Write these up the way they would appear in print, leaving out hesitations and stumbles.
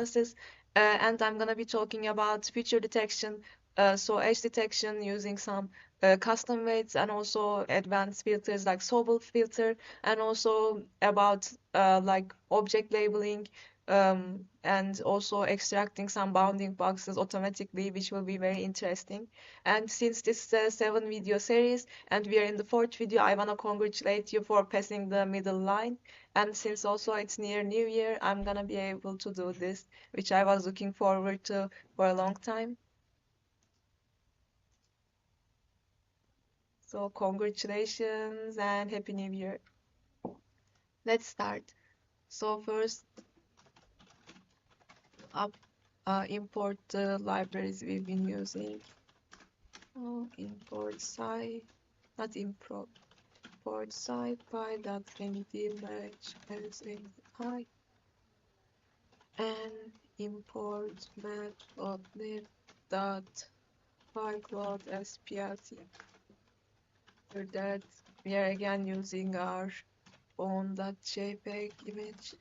instances, and I'm gonna be talking about feature detection, so edge detection using some custom weights and also advanced filters like Sobel filter, and also about like object labeling, and also extracting some bounding boxes automatically, which will be very interesting. And since this is a 7 video series and we are in the fourth video, I wanna congratulate you for passing the middle line. And since also it's near New Year, I'm gonna be able to do this, which I was looking forward to for a long time. So congratulations and Happy New Year. Let's start. So first, up, import the libraries we've been using. Import sci, not import, import scipy.md match as I, and import matplotlib dot pycloud splc. For that, we are again using our own.jpg image,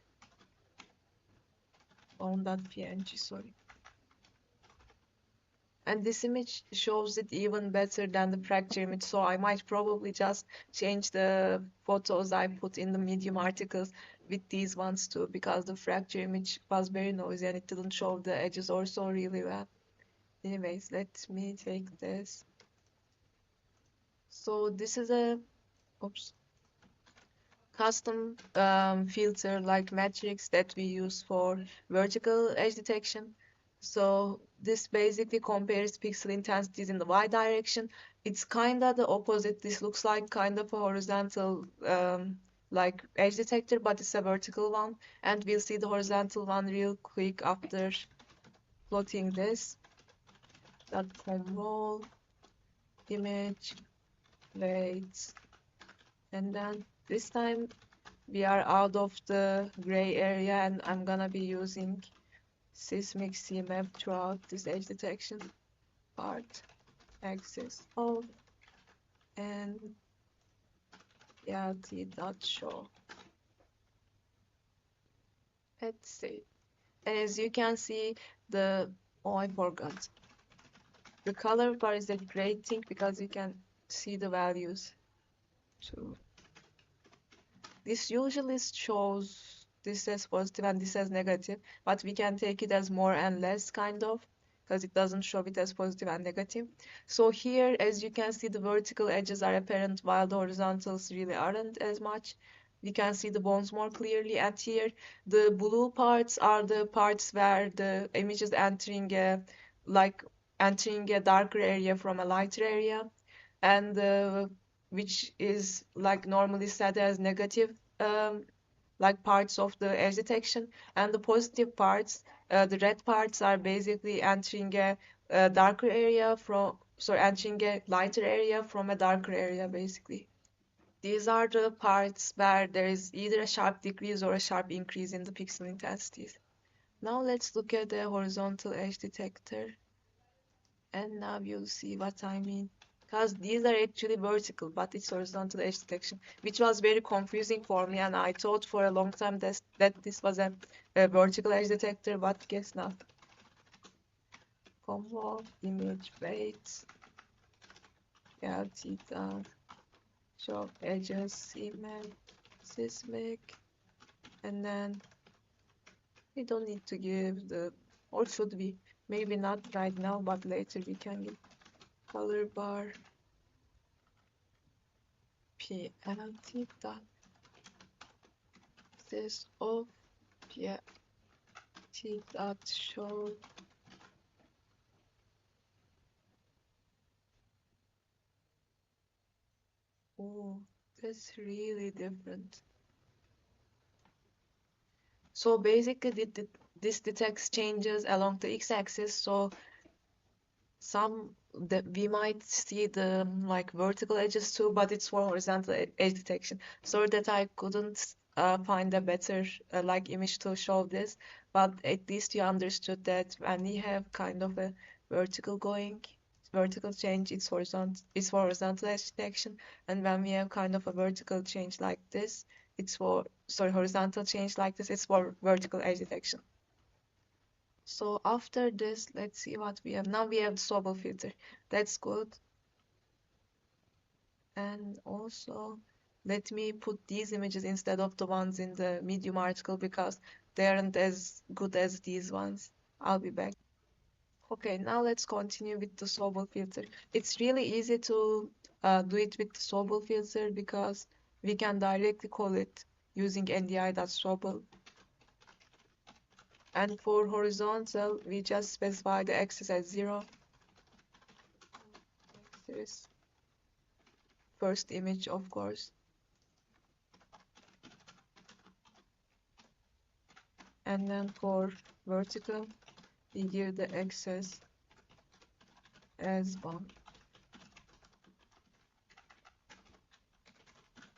own.png, sorry. And this image shows it even better than the fracture image, so I might probably just change the photos I put in the Medium articles with these ones too, because the fracture image was very noisy and it didn't show the edges also really well. Anyways, let me take this. So this is a oops, custom filter like matrix that we use for vertical edge detection. So this basically compares pixel intensities in the y direction. It's kind of the opposite. This looks like kind of a horizontal like edge detector, but it's a vertical one. And we'll see the horizontal one real quick after plotting this. .control image weights, and then this time we are out of the gray area and I'm gonna be using seismic CMap throughout this edge detection part. Axis off and lt.show. Let's see. And as you can see, I forgot. The color bar is a great thing because you can see the values too. This usually shows this as positive and this as negative, but we can take it as more and less kind of, because it doesn't show it as positive and negative. So here, as you can see, the vertical edges are apparent while the horizontals really aren't as much. We can see the bones more clearly, and here the blue parts are the parts where the image is entering a darker area from a lighter area, and which is like normally set as negative like parts of the edge detection, and the positive parts, the red parts are basically entering a darker area entering a lighter area from a darker area basically. These are the parts where there is either a sharp decrease or a sharp increase in the pixel intensities. Now let's look at the horizontal edge detector, and now you'll see what I mean. Because these are actually vertical, but it's horizontal edge detection, which was very confusing for me, and I thought for a long time that this was a vertical edge detector, but guess not. Convolve image weights, lt down, show edges, cement, seismic, and then we don't need to give the, or should we? Maybe not right now, but later we can give color bar plt dot this of plt dot show oh, that's really different. So basically this detects changes along the x-axis, so some that we might see the like vertical edges too, but it's for horizontal edge detection. So that I couldn't find a better like image to show this, but at least you understood that when we have kind of a vertical vertical change, it's for horizontal edge detection, and when we have kind of a vertical change like this, it's for horizontal change like this, it's for vertical edge detection. So after this, let's see what we have. Now we have the Sobel filter. That's good. And also, let me put these images instead of the ones in the Medium article because they aren't as good as these ones. I'll be back. Okay, now let's continue with the Sobel filter. It's really easy to do it with the Sobel filter because we can directly call it using ndi.sobel. And for horizontal, we just specify the axis as 0. Axis, first image, of course. And then for vertical, we give the axis as 1.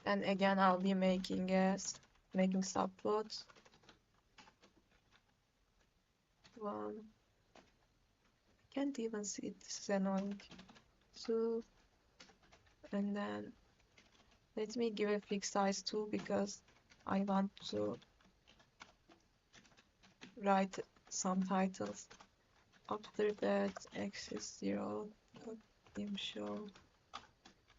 And again, I'll be making subplots. 1. Can't even see it. This is annoying. 2. And then let me give a fixed size 2 because I want to write some titles. After that, axis 0, dim show,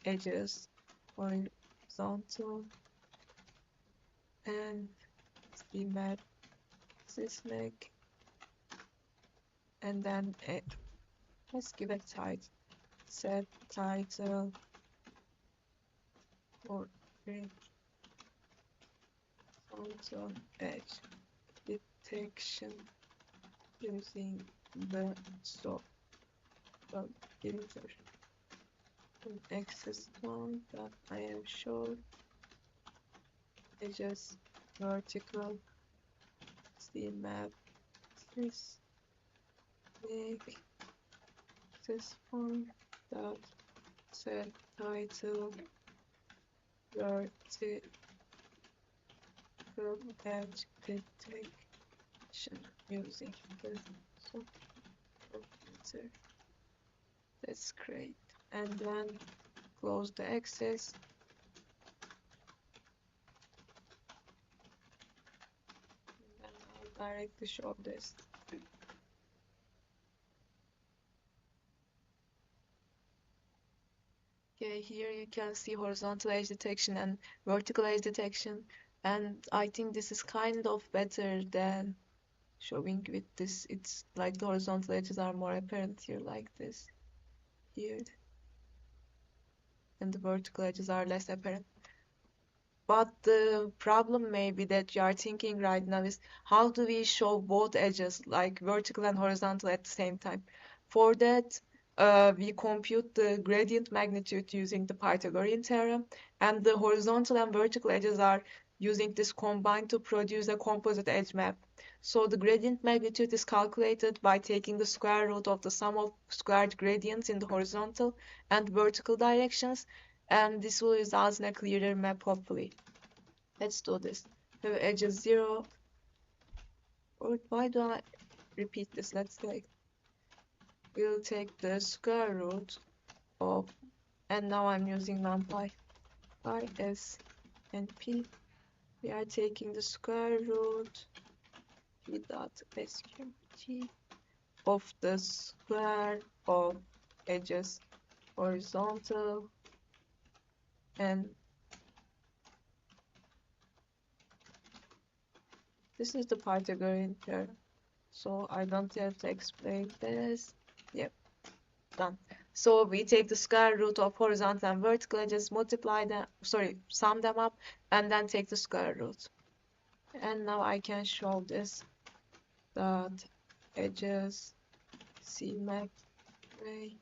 edges, horizontal, and schema seismic, and then let's give a title. Set title for horizontal edge detection using the stop filter. Axis 1 that I am sure edges vertical map this make this one that set title vertical edge detection using the filter. That's great. And then close the axis. And then I'll directly show this. Okay, here you can see horizontal edge detection and vertical edge detection. And I think this is kind of better than showing with this. It's like the horizontal edges are more apparent here like this. Here. And the vertical edges are less apparent. But the problem maybe that you are thinking right now is how do we show both edges, like vertical and horizontal at the same time? For that, we compute the gradient magnitude using the Pythagorean theorem, and the horizontal and vertical edges are using this combined to produce a composite edge map. So the gradient magnitude is calculated by taking the square root of the sum of squared gradients in the horizontal and vertical directions, and this will result in a clearer map, hopefully. Let's do this. We have edges 0. Or why do I repeat this? Let's say we'll take the square root of, and now I'm using numpy, pi, s, and p. We are taking the square root p dot sqrt of the square of edges horizontal and this is the Pythagorean theorem, so I don't have to explain this. Yep, done. So we take the square root of horizontal and vertical edges, multiply them, sum them up, and then take the square root. And now I can show this that edges max gray.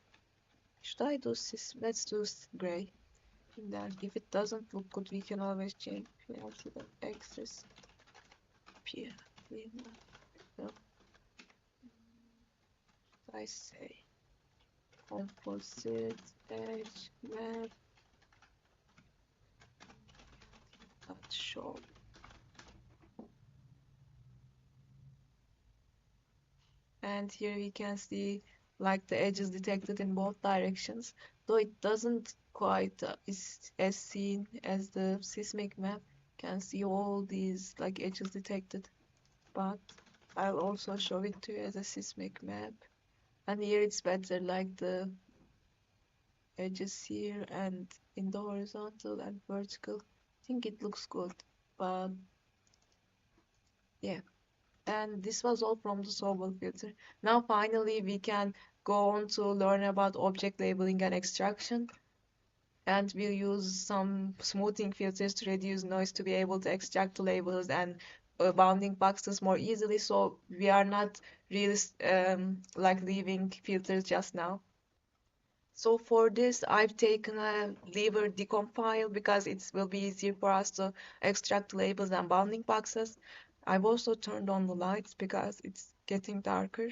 Should I do this? Let's do gray. And then if it doesn't look good, we can always change to the axis. P. No. I say composite edge map dot show. And here we can see like the edges detected in both directions, though it doesn't quite is as seen as the seismic map. Can see all these like edges detected, but I'll also show it to you as a seismic map. And here it's better, like the edges here and in the horizontal and vertical. I think it looks good, but yeah. And this was all from the Sobel filter. Now finally we can go on to learn about object labeling and extraction. And we'll use some smoothing filters to reduce noise to be able to extract the labels and bounding boxes more easily. So we are not really like leaving filters just now. So for this, I've taken a lever decomp file because it will be easier for us to extract labels and bounding boxes. I've also turned on the lights because it's getting darker.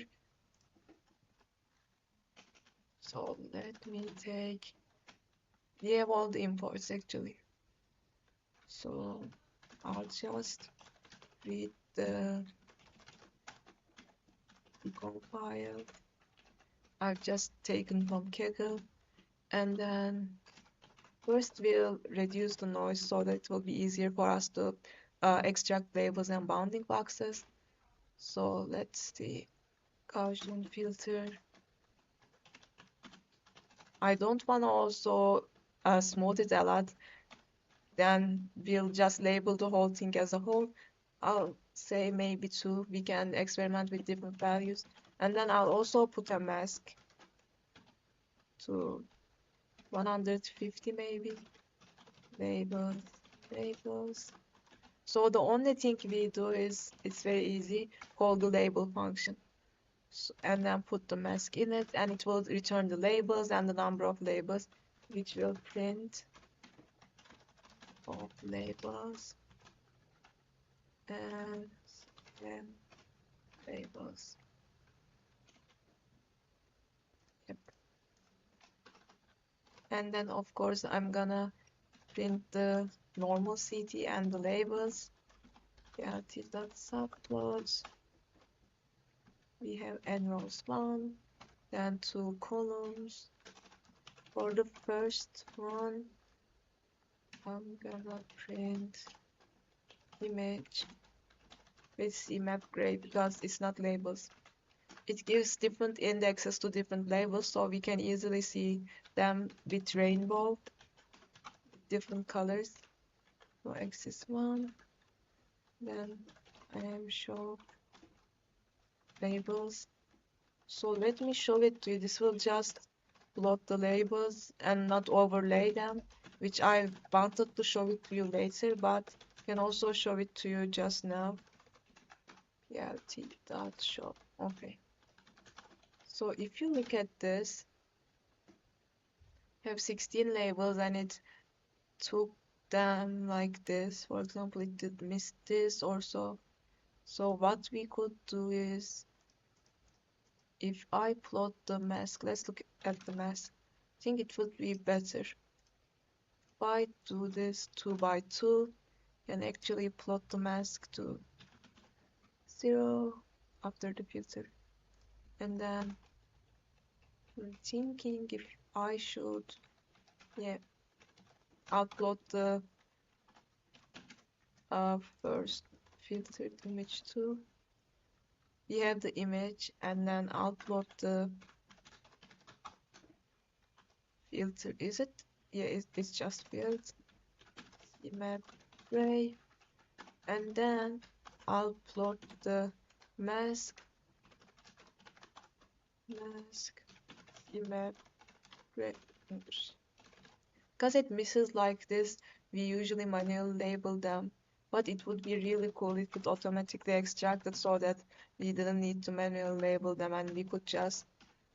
So let me take, we have all the imports actually. So I'll just read the decomp file I've just taken from Kaggle, and then first we'll reduce the noise so that it will be easier for us to extract labels and bounding boxes. So let's see, Gaussian filter. I don't want to also smooth it a lot. Then we'll just label the whole thing as a whole. I'll say maybe 2. We can experiment with different values. And then I'll also put a mask to 150 maybe. Labels, labels. So the only thing we do is, it's very easy, call the label function. So, and then put the mask in it, and it will return the labels and the number of labels, which will print of labels and then labels. Yep. And then of course I'm gonna print the normal CT and the labels. Yeah, t.subplots. We have n rows 1, then 2 columns. For the first one, I'm gonna print image with CMap gray because it's not labels. It gives different indexes to different labels, so we can easily see them with rainbow, different colors. So axis 1, then I am show labels. So let me show it to you. This will just plot the labels and not overlay them, which I wanted to show it to you later, but can also show it to you just now. plt.show. Okay. So if you look at this, have 16 labels and it took them like this. For example, it did miss this or so. So what we could do is, if I plot the mask, let's look at the mask. I think it would be better. If I do this 2 by 2 and actually plot the mask to 0 after the filter. And then I'm thinking if I should, yeah, upload the first filtered image too. We have the image and then upload the filter. Is it? Yeah, it's just fields. Map gray. And then I'll plot the mask. Mask. Map gray. Because it misses like this, we usually manually label them. But it would be really cool if it automatically extracted so that we didn't need to manually label them and we could just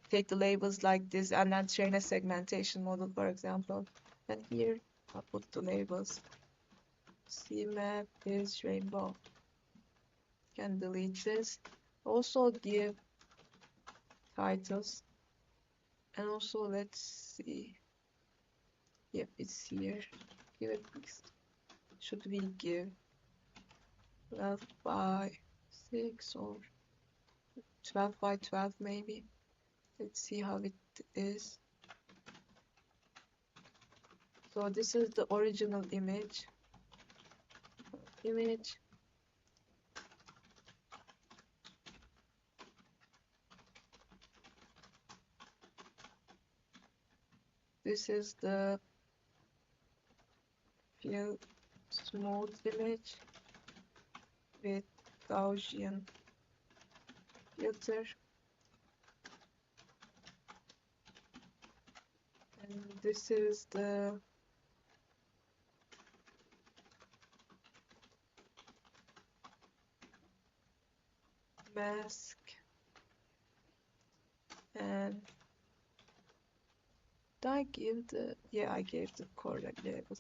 take the labels like this and then train a segmentation model, for example. And here I'll put the labels. CMap is rainbow. Can delete this. Also give titles. And also let's see. Yep, it's here. Give it. Should we give 12 by 6 or 12 by 12 maybe? Let's see how it is. So this is the original image. This is the fill smooth image with Gaussian filter. And this is the mask. And did I give the, yeah, I gave the correct label.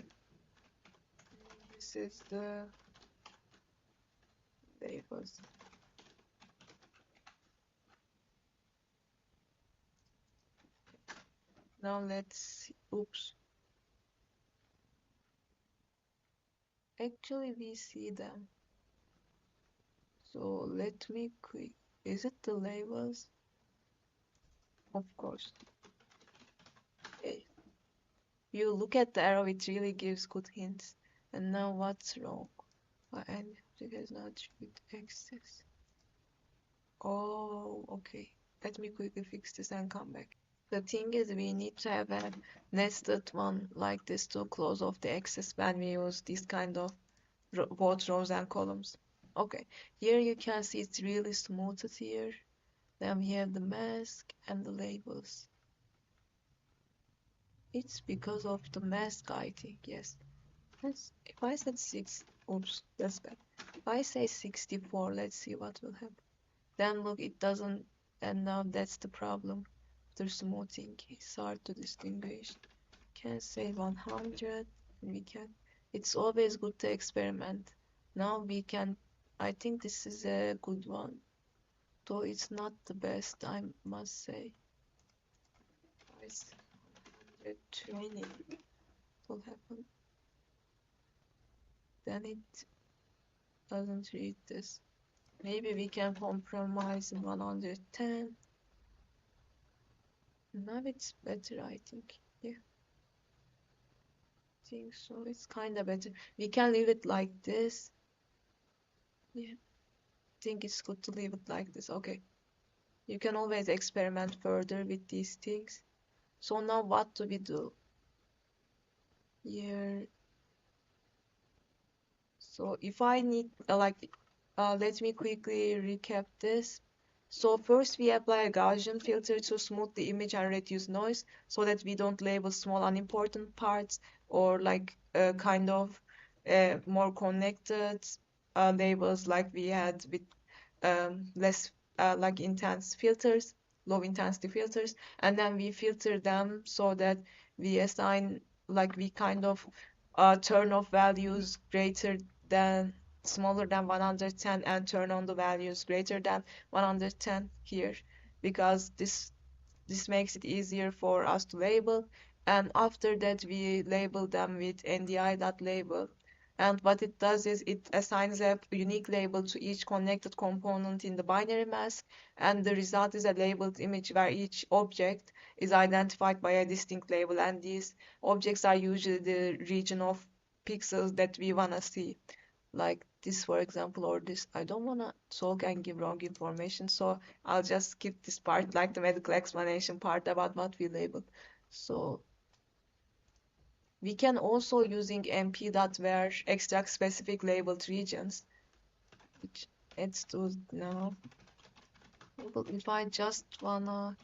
This is the labels. Now let's see. Oops. Actually, we see them. So let me quick. Is it the labels? Of course. Okay. You look at the arrow, it really gives good hints. And now what's wrong? And it has not with access. Oh, okay. Let me quickly fix this and come back. The thing is, we need to have a nested one like this to close off the excess when we use this kind of both rows and columns. Okay, here you can see it's really smoothed here. Then we have the mask and the labels. It's because of the mask, I think, yes. If I said 6, oops, that's bad. If I say 64, let's see what will happen. Then look, it doesn't, and now that's the problem. The smoothing is hard to distinguish. Can say 100, we can. It's always good to experiment. Now we can, I think this is a good one, though it's not the best, I must say. It's 120 will happen. Then it doesn't read this. Maybe we can compromise 110. Now it's better, I think. Yeah, I think so. It's kind of better. We can leave it like this. Yeah, I think it's good to leave it like this. Okay. You can always experiment further with these things. So now what do we do? Here. So if I need, let me quickly recap this. So first we apply a Gaussian filter to smooth the image and reduce noise so that we don't label small unimportant parts or like kind of more connected labels like we had with less like intense filters, low intensity filters, and then we filter them so that we assign like we kind of turn off values greater than smaller than 110 and turn on the values greater than 110 here because this makes it easier for us to label, and after that we label them with ndi.label. And what it does is it assigns a unique label to each connected component in the binary mask, and the result is a labeled image where each object is identified by a distinct label, and these objects are usually the region of pixels that we wanna see. Like this, for example, or this. I don't wanna talk and give wrong information, so I'll just skip this part, like the medical explanation part about what we labeled. So we can also using mp.var extract specific labeled regions, which let's do now. But if I just wanna,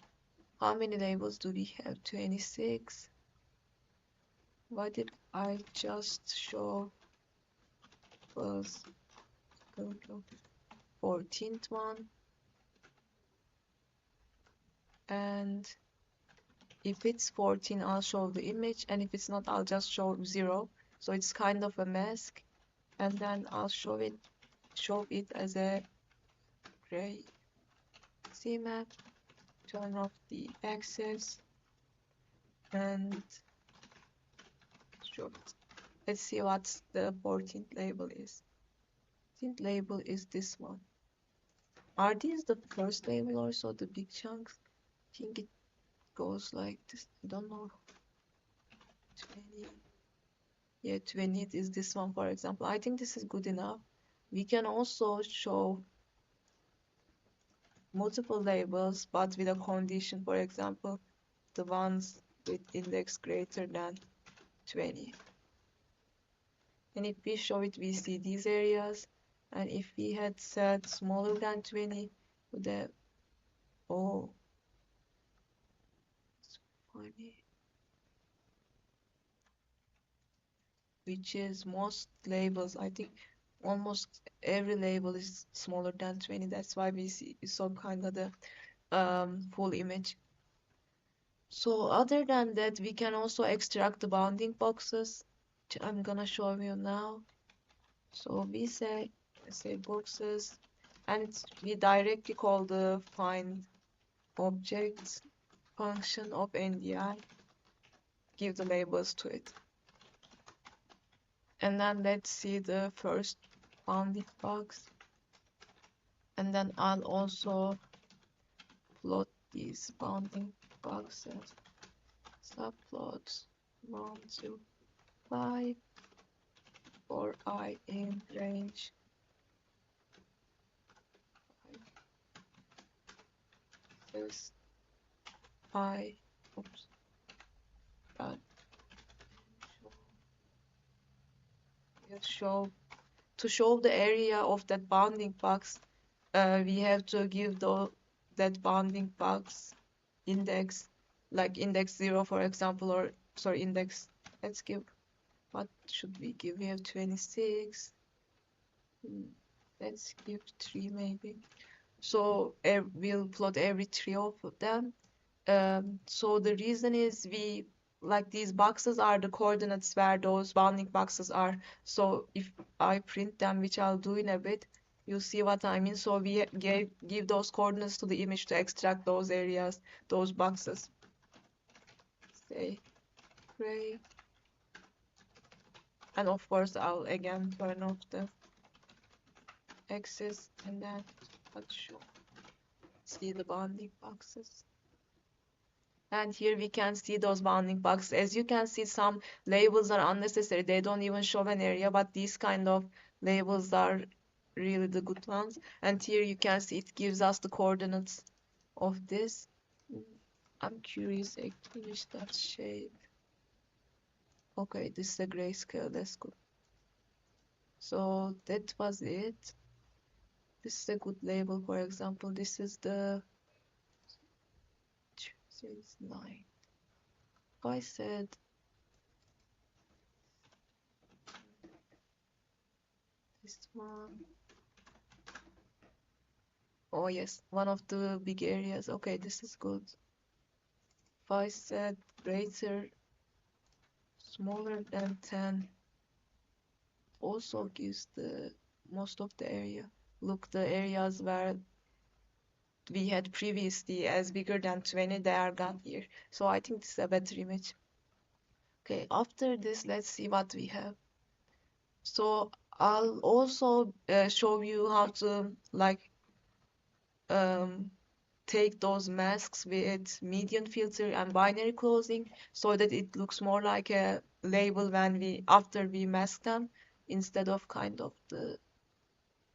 how many labels do we have? 26. Why did I just show was 14th one? And if it's 14, I'll show the image, and if it's not, I'll just show 0. So it's kind of a mask, and then I'll show it as a gray CMap, turn off the access, and show it. Let's see what the 14th label is. 14th label is this one. Are these the first label also, the big chunks? I think it goes like this. I don't know. 20. Yeah, 20 is this one, for example. I think this is good enough. We can also show multiple labels, but with a condition. For example, the with index greater than 20. And if we show it, we see these areas. And if we had said smaller than 20, would have, oh, it's funny. Which is most labels, I think almost every label is smaller than 20. That's why we see some kind of the full image. So other than that, we can also extract the bounding boxes, which I'm gonna show you now. So we say, let's say boxes, and we directly call the find objects function of NDI, give the labels to it. And then let's see the first bounding box. And then I'll also plot these bounding boxes. Subplots 1 to 5 for I in range 5 is I. Oops. That will show to show the area of that bounding box. We have to give that bounding box index, like index 0, for example, or sorry, index. Let's give. What should we give? We have 26. Let's give 3 maybe. So we'll plot every 3 of them. So the reason is we like these boxes are the coordinates where those bounding boxes are. So if I print them, which I'll do in a bit, you'll see what I mean. So we give those coordinates to the image to extract those areas, those boxes. Say gray. And of course, I'll again turn off the axis and then let's see the bounding boxes. And here we can see those bounding boxes. As you can see, some labels are unnecessary. They don't even show an area, but these kind of labels are really the good ones. And here you can see it gives us the coordinates of this. I'm curious actually which that shape. Okay, this is a grayscale. That's good. So that was it. This is a good label, for example. This is the 9. If I said this one. Oh yes, one of the big areas. Okay, this is good. If I said greater, smaller than 10, also gives the most of the area. Look, the areas where we had previously as bigger than 20, they are gone here. So I think this is a better image. Okay, after this, let's see what we have. So I'll also show you how to like take those masks with median filter and binary closing so that it looks more like a label when after we mask them, instead of kind of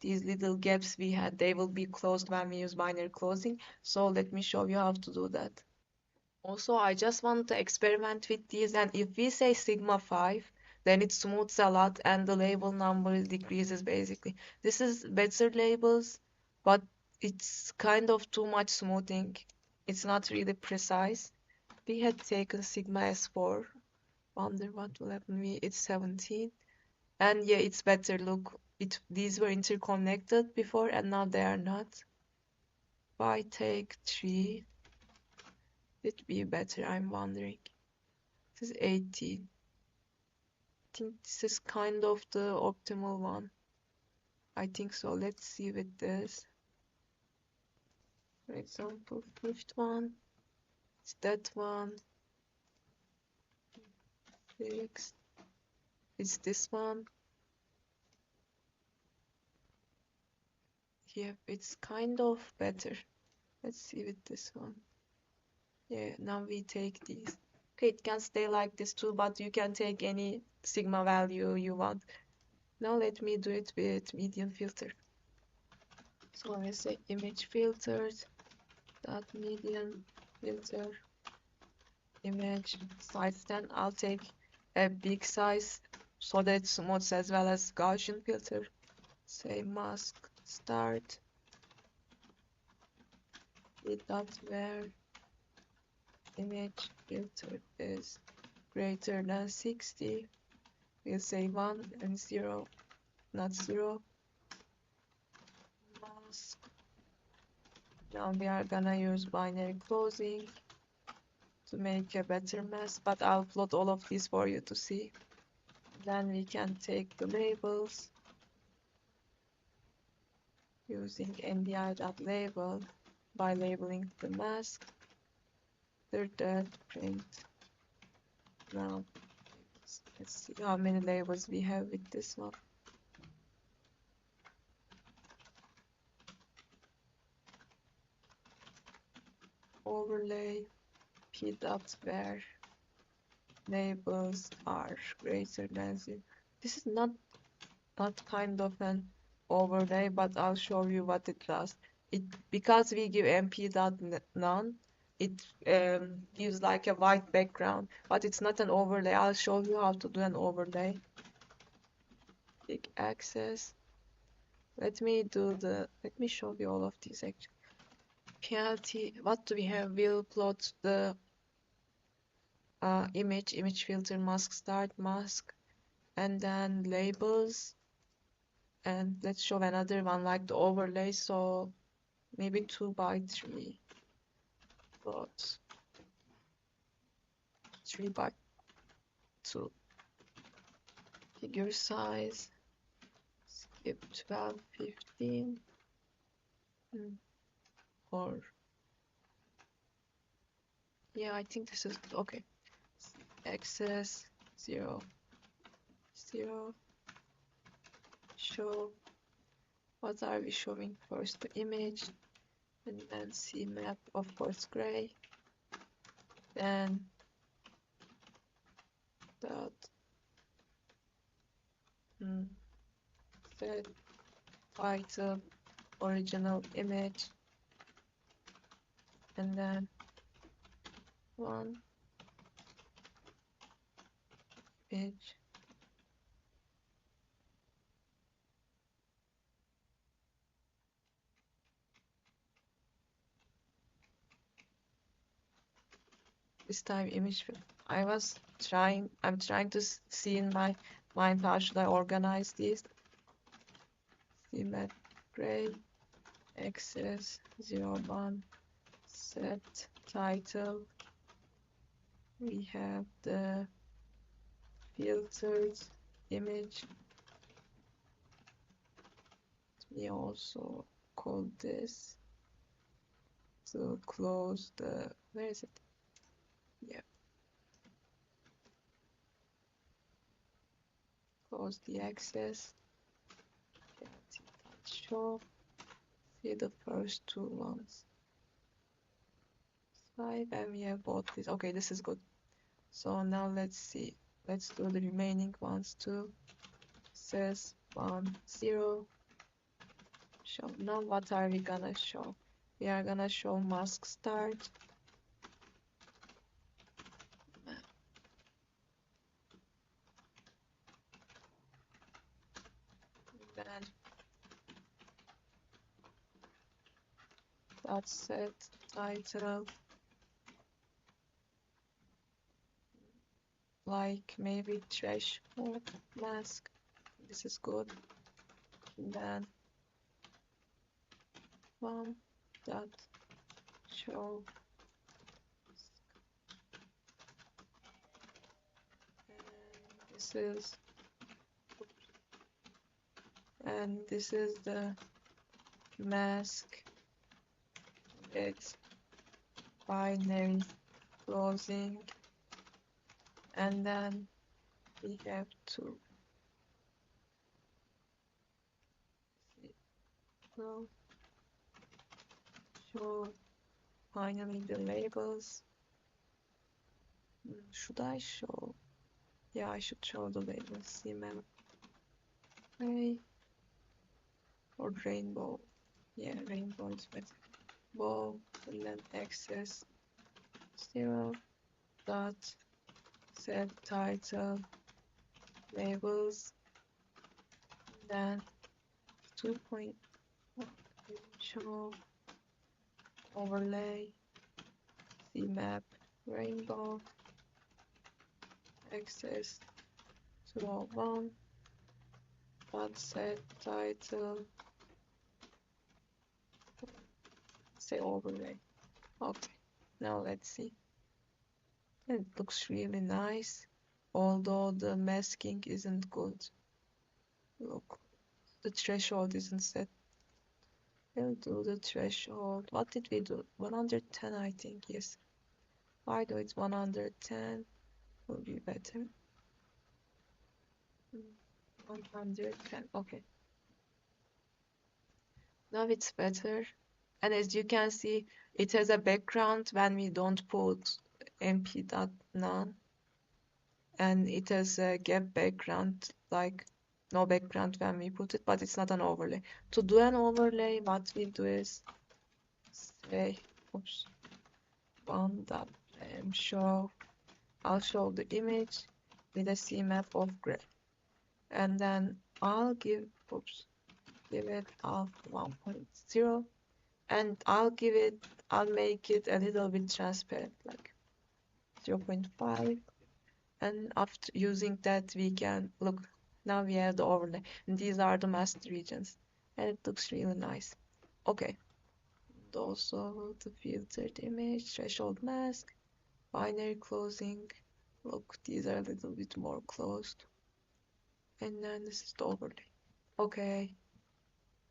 these little gaps we had, they will be closed when we use binary closing. So let me show you how to do that. Also, I just want to experiment with these, and if we say sigma 5, then it smooths a lot and the label number decreases basically. This is better labels, but it's kind of too much smoothing. It's not really precise. We had taken sigma S4. Wonder what will happen. It's 17. And yeah, it's better. Look, these were interconnected before and now they are not. If I take 3, it'd be better, I'm wondering. This is 18. I think this is kind of the optimal one. I think so. Let's see with this. For example, fifth one. It's that one. 6. It's this one. Yeah, it's kind of better. Let's see with this one. Yeah, now we take these. Okay, it can stay like this too, but you can take any sigma value you want. Now let me do it with median filter. So I say image filters dot median filter. image size 10. I'll take a big size so that it smooths as well as Gaussian filter. Say mask start with dot where image filter is greater than 60. We'll say 1 and 0, not 0. Mask. Now we are gonna use binary closing to make a better mask, but I'll plot all of these for you to see. Then we can take the labels using ndi.label by labeling the mask. That print. Now let's see how many labels we have with this one. Overlay p dot where labels are greater than 0. This is not kind of an overlay, but I'll show you what it does. Because we give np.none, it gives like a white background, but it's not an overlay. I'll show you how to do an overlay. Click access. Let me show you all of these actually. PLT, what do we have? We'll plot the image filter, mask start, mask, and then labels. And let's show another one like the overlay. So maybe 2 by 3 plot, 3 by 2. Figure size, skip 12, 15, or yeah, I think this is okay. Access 0, 0. Show. What are we showing first? The image, and then CMap, of course, gray. Then dot set title original image, and then one image. This time image. I'm trying to see in my mind how should I organize these. CMap gray, access 01, set title. We have the filtered image. We also call this to close the, where is it? Yeah. Close the access. Show. See the first 2 ones. Side, and we have both these. Okay, this is good. So now let's see. Let's do the remaining ones too. Says 1, 0. Show. Now what are we gonna show? We are gonna show mask start. Then dot set title, like maybe threshold mask. This is good. And then one dot show, and this is the mask. It's binary closing, and then we have to show finally the labels. Should I show? Yeah, I should show the labels. CMM gray or rainbow. Yeah, rainbow is better. Bow, and then access 0, dot set title labels, then 2.1 show overlay cmap rainbow access 201 dot set title say overlay. Okay, now let's see. It looks really nice, although the masking isn't good. Look, the threshold isn't set. We'll do the threshold. What did we do? 110, I think, yes. Why do it's 110? Will be better. 110, okay. Now it's better. And as you can see, it has a background when we don't put mp.none. And it has a gap background, like no background when we put it, but it's not an overlay. To do an overlay, what we do is say, oops, one dot show. I'll show the image with a CMap of gray, and then I'll give, oops, give it alpha 1.0, and I'll make it a little bit transparent, like 0.5. And after using that, we can look. Now we have the overlay, and these are the masked regions, and it looks really nice. Okay, and also the filtered image, threshold mask, binary closing. Look, these are a little bit more closed, and then this is the overlay. Okay,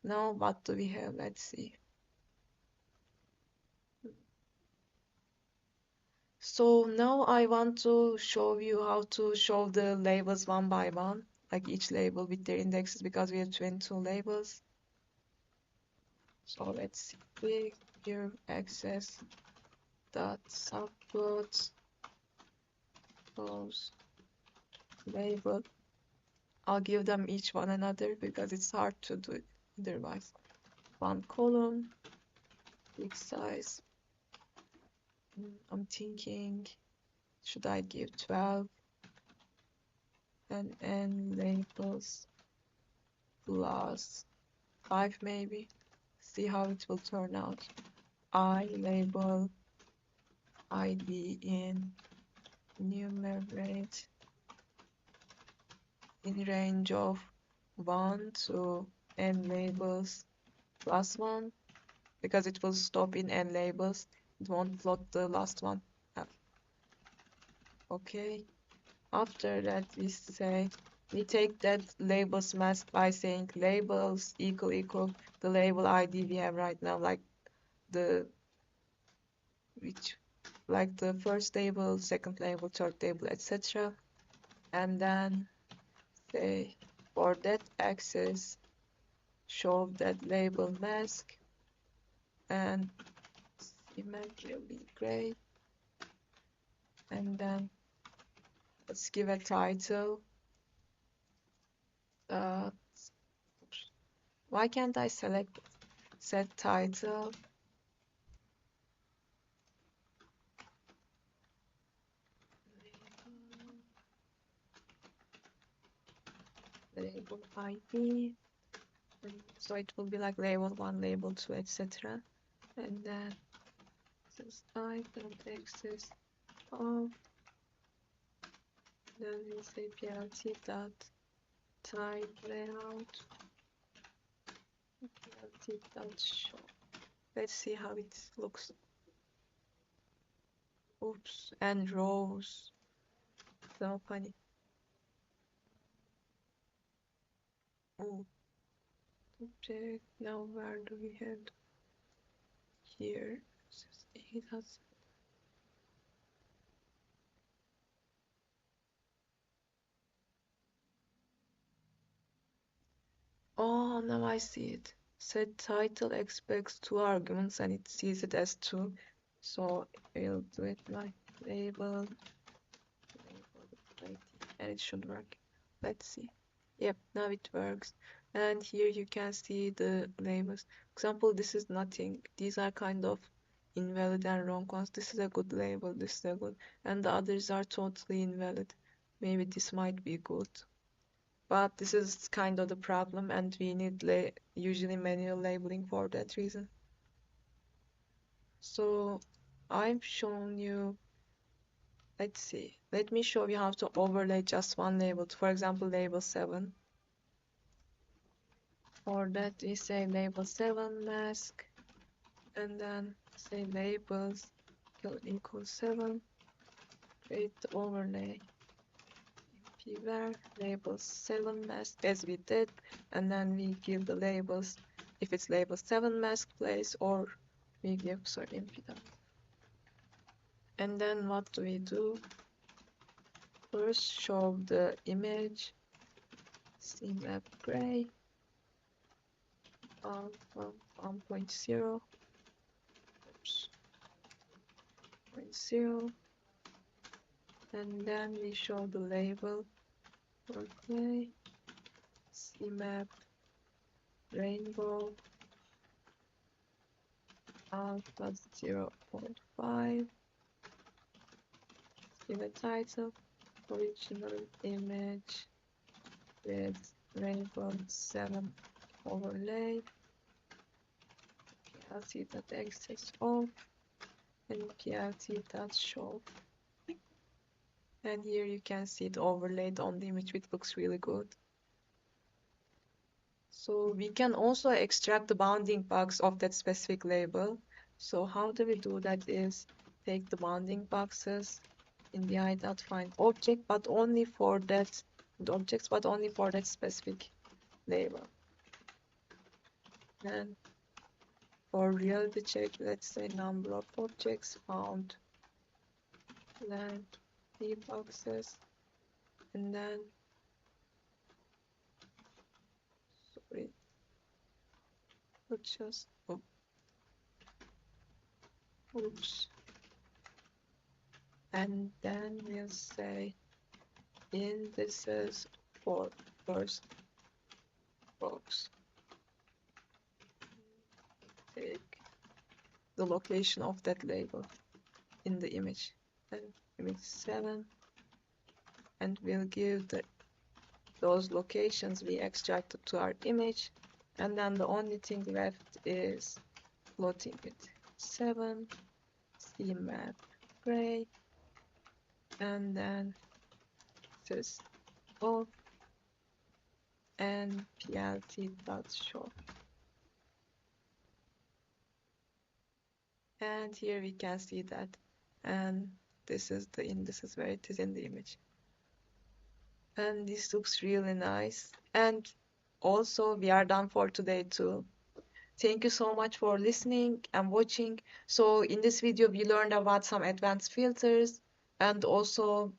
now what do we have? Let's see. So now I want to show you how to show the labels one by one, like each label with their indexes, because we have 22 labels. So let's see, click here, access dot subplots, close label. I'll give them each one another because it's hard to do it otherwise. One column, big size. I'm thinking, should I give 12? And n labels plus 5 maybe. See how it will turn out. I label ID in numerate in range of 1 to n labels plus 1, because it will stop in n labels. It won't plot the last one. Okay. After that, we take that labels mask by saying labels equal the label ID we have right now, like the first label, second label, third label, etc. And then say for that access, show that label mask, and cmap will be gray. And then let's give a title. Why can't I select set title? Label ID. So it will be like label 1, label 2, etc. And then this type and access of, then we say plt dot type layout, plt dot show. Let's see how it looks. Oops, and rows. So funny. Oh, object. Now where do we have? Here. It has. Oh, now I see it. Set title expects 2 arguments and it sees it as 2. So we'll do it like label, and it should work. Let's see. Yep, now it works. And here you can see the labels. Example, this is nothing. These are kind of invalid and wrong ones. This is a good label, this is a good, and the others are totally invalid. Maybe this might be good. But this is kind of the problem, and we need usually manual labeling for that reason. So I've shown you, let's see, let me show you how to overlay just one label. For example, label 7. For that, we say label 7 mask, and then say labels equals 7, create the overlay var labels 7 mask as we did, and then we give the labels if it's label 7 mask place, or we give, sorry, impedance. And then what do we do? First show the image CMap gray of 1.0, oops, 0.0, and then we show the label for gray CMap rainbow alpha 0.5. Give a title, original image with rainbow 7 overlay, plt.access off, and plt.show. And here you can see it overlaid on the image, which looks really good. So we can also extract the bounding box of that specific label. So how do we do that is take the bounding boxes in the i.find object, but only for that, the objects, but only for that specific label. And for reality check, let's say number of objects found, then the boxes, and then, sorry, let's just, oops, and then we'll say indices for first box. Take the location of that label in the image, and image 7, and we'll give those locations we extracted to our image, and then the only thing left is plotting it. 7 CMap gray, and then this off, and plt.show. And here we can see that, and this is the indices where it is in the image. And this looks really nice. And also we are done for today too. Thank you so much for listening and watching. So in this video we learned about some advanced filters, and also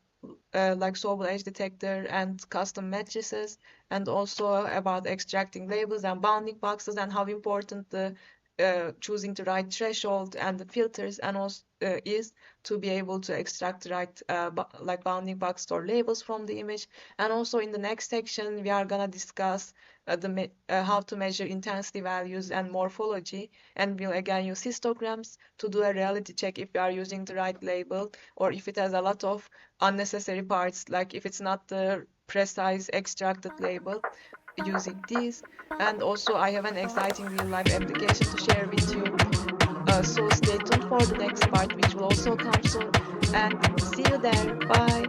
like soluble edge detector and custom matrices, and also about extracting labels and bounding boxes, and how important the choosing the right threshold and the filters and also is to be able to extract the right like bounding box or labels from the image. And also in the next section we are gonna discuss how to measure intensity values and morphology, and we'll again use histograms to do a reality check if we are using the right label, or if it has a lot of unnecessary parts, like if it's not the precise extracted label, using these. And also I have an exciting real life application to share with you. So stay tuned for the next part, which will also come soon. And see you there. Bye.